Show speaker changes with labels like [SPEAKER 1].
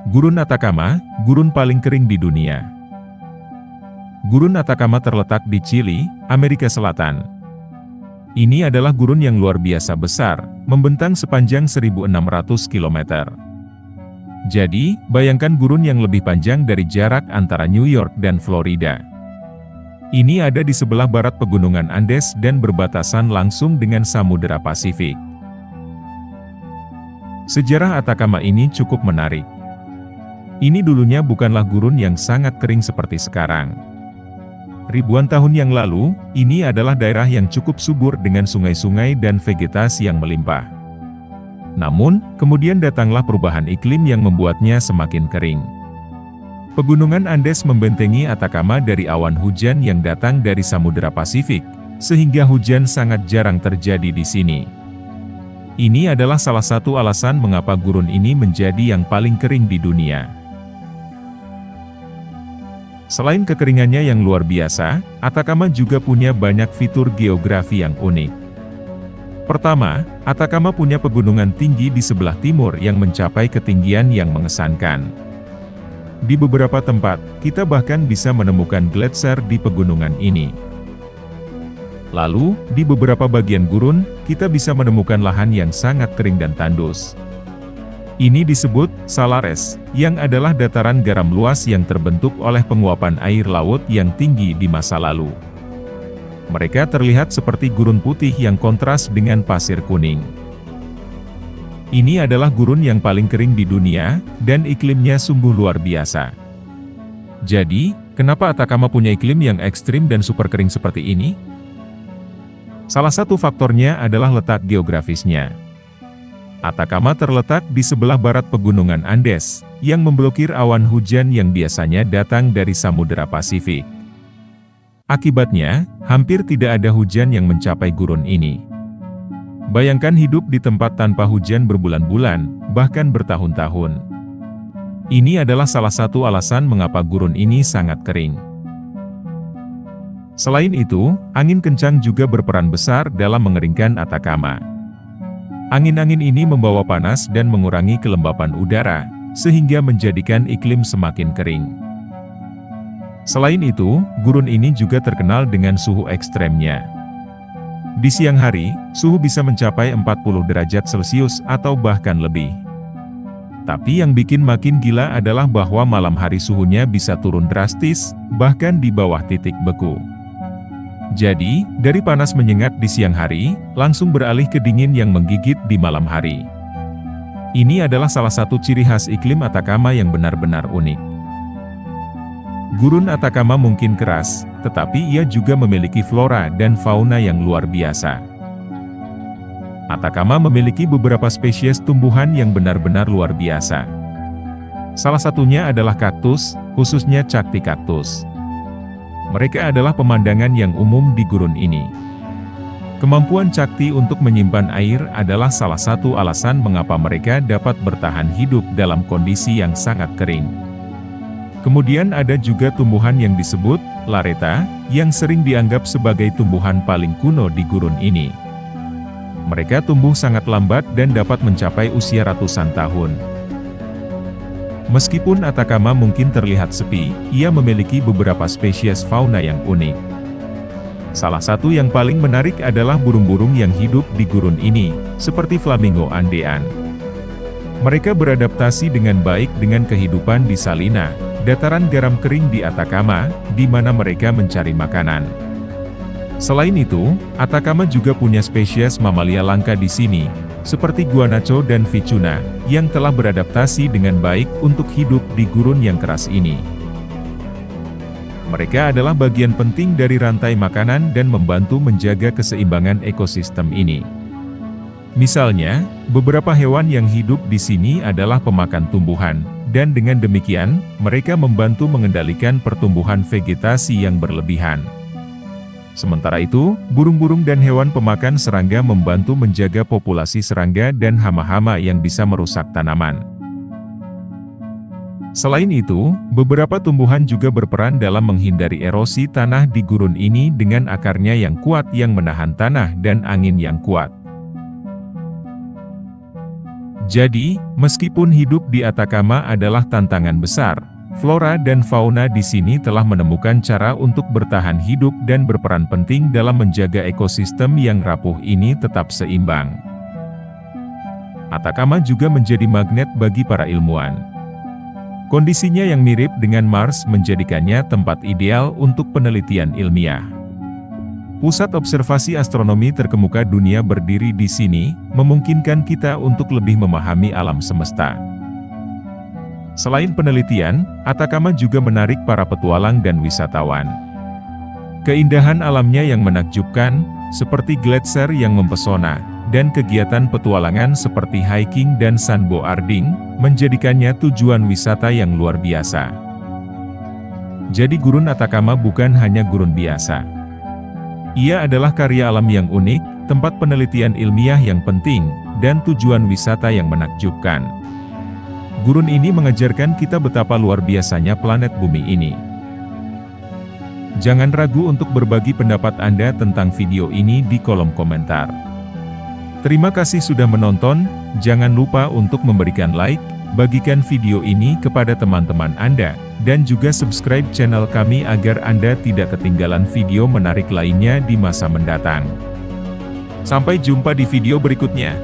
[SPEAKER 1] Gurun Atacama, gurun paling kering di dunia. Gurun Atacama terletak di Chili, Amerika Selatan. Ini adalah gurun yang luar biasa besar, membentang sepanjang 1.600 km. Jadi, bayangkan gurun yang lebih panjang dari jarak antara New York dan Florida. Ini ada di sebelah barat pegunungan Andes dan berbatasan langsung dengan Samudera Pasifik. Sejarah Atacama ini cukup menarik. Ini dulunya bukanlah gurun yang sangat kering seperti sekarang. Ribuan tahun yang lalu, ini adalah daerah yang cukup subur dengan sungai-sungai dan vegetasi yang melimpah. Namun, kemudian datanglah perubahan iklim yang membuatnya semakin kering. Pegunungan Andes membentengi Atacama dari awan hujan yang datang dari Samudera Pasifik, sehingga hujan sangat jarang terjadi di sini. Ini adalah salah satu alasan mengapa gurun ini menjadi yang paling kering di dunia. Selain kekeringannya yang luar biasa, Atacama juga punya banyak fitur geografi yang unik. Pertama, Atacama punya pegunungan tinggi di sebelah timur yang mencapai ketinggian yang mengesankan. Di beberapa tempat, kita bahkan bisa menemukan gletser di pegunungan ini. Lalu, di beberapa bagian gurun, kita bisa menemukan lahan yang sangat kering dan tandus. Ini disebut salares, yang adalah dataran garam luas yang terbentuk oleh penguapan air laut yang tinggi di masa lalu. Mereka terlihat seperti gurun putih yang kontras dengan pasir kuning. Ini adalah gurun yang paling kering di dunia, dan iklimnya sungguh luar biasa. Jadi, kenapa Atacama punya iklim yang ekstrim dan super kering seperti ini? Salah satu faktornya adalah letak geografisnya. Atacama terletak di sebelah barat pegunungan Andes, yang memblokir awan hujan yang biasanya datang dari Samudera Pasifik. Akibatnya, hampir tidak ada hujan yang mencapai gurun ini. Bayangkan hidup di tempat tanpa hujan berbulan-bulan, bahkan bertahun-tahun. Ini adalah salah satu alasan mengapa gurun ini sangat kering. Selain itu, angin kencang juga berperan besar dalam mengeringkan Atacama. Angin-angin ini membawa panas dan mengurangi kelembapan udara, sehingga menjadikan iklim semakin kering. Selain itu, gurun ini juga terkenal dengan suhu ekstremnya. Di siang hari, suhu bisa mencapai 40 derajat Celcius atau bahkan lebih. Tapi yang bikin makin gila adalah bahwa malam hari suhunya bisa turun drastis, bahkan di bawah titik beku. Jadi, dari panas menyengat di siang hari, langsung beralih ke dingin yang menggigit di malam hari. Ini adalah salah satu ciri khas iklim Atacama yang benar-benar unik. Gurun Atacama mungkin keras, tetapi ia juga memiliki flora dan fauna yang luar biasa. Atacama memiliki beberapa spesies tumbuhan yang benar-benar luar biasa. Salah satunya adalah kaktus, khususnya cakti kaktus. Mereka adalah pemandangan yang umum di gurun ini. Kemampuan cakti untuk menyimpan air adalah salah satu alasan mengapa mereka dapat bertahan hidup dalam kondisi yang sangat kering. Kemudian ada juga tumbuhan yang disebut lareta, yang sering dianggap sebagai tumbuhan paling kuno di gurun ini. Mereka tumbuh sangat lambat dan dapat mencapai usia ratusan tahun. Meskipun Atacama mungkin terlihat sepi, ia memiliki beberapa spesies fauna yang unik. Salah satu yang paling menarik adalah burung-burung yang hidup di gurun ini, seperti flamingo Andean. Mereka beradaptasi dengan baik dengan kehidupan di Salina, dataran garam kering di Atacama, di mana mereka mencari makanan. Selain itu, Atacama juga punya spesies mamalia langka di sini, seperti guanaco dan vicuna, yang telah beradaptasi dengan baik untuk hidup di gurun yang keras ini. Mereka adalah bagian penting dari rantai makanan dan membantu menjaga keseimbangan ekosistem ini. Misalnya, beberapa hewan yang hidup di sini adalah pemakan tumbuhan, dan dengan demikian, mereka membantu mengendalikan pertumbuhan vegetasi yang berlebihan. Sementara itu, burung-burung dan hewan pemakan serangga membantu menjaga populasi serangga dan hama-hama yang bisa merusak tanaman. Selain itu, beberapa tumbuhan juga berperan dalam menghindari erosi tanah di gurun ini dengan akarnya yang kuat yang menahan tanah dan angin yang kuat. Jadi, meskipun hidup di Atacama adalah tantangan besar, flora dan fauna di sini telah menemukan cara untuk bertahan hidup dan berperan penting dalam menjaga ekosistem yang rapuh ini tetap seimbang. Atacama juga menjadi magnet bagi para ilmuwan. Kondisinya yang mirip dengan Mars menjadikannya tempat ideal untuk penelitian ilmiah. Pusat observasi astronomi terkemuka dunia berdiri di sini, memungkinkan kita untuk lebih memahami alam semesta. Selain penelitian, Atacama juga menarik para petualang dan wisatawan. Keindahan alamnya yang menakjubkan, seperti gletser yang mempesona, dan kegiatan petualangan seperti hiking dan sandboarding, menjadikannya tujuan wisata yang luar biasa. Jadi Gurun Atacama bukan hanya gurun biasa. Ia adalah karya alam yang unik, tempat penelitian ilmiah yang penting, dan tujuan wisata yang menakjubkan. Gurun ini mengajarkan kita betapa luar biasanya planet bumi ini. Jangan ragu untuk berbagi pendapat Anda tentang video ini di kolom komentar. Terima kasih sudah menonton, jangan lupa untuk memberikan like, bagikan video ini kepada teman-teman Anda, dan juga subscribe channel kami agar Anda tidak ketinggalan video menarik lainnya di masa mendatang. Sampai jumpa di video berikutnya.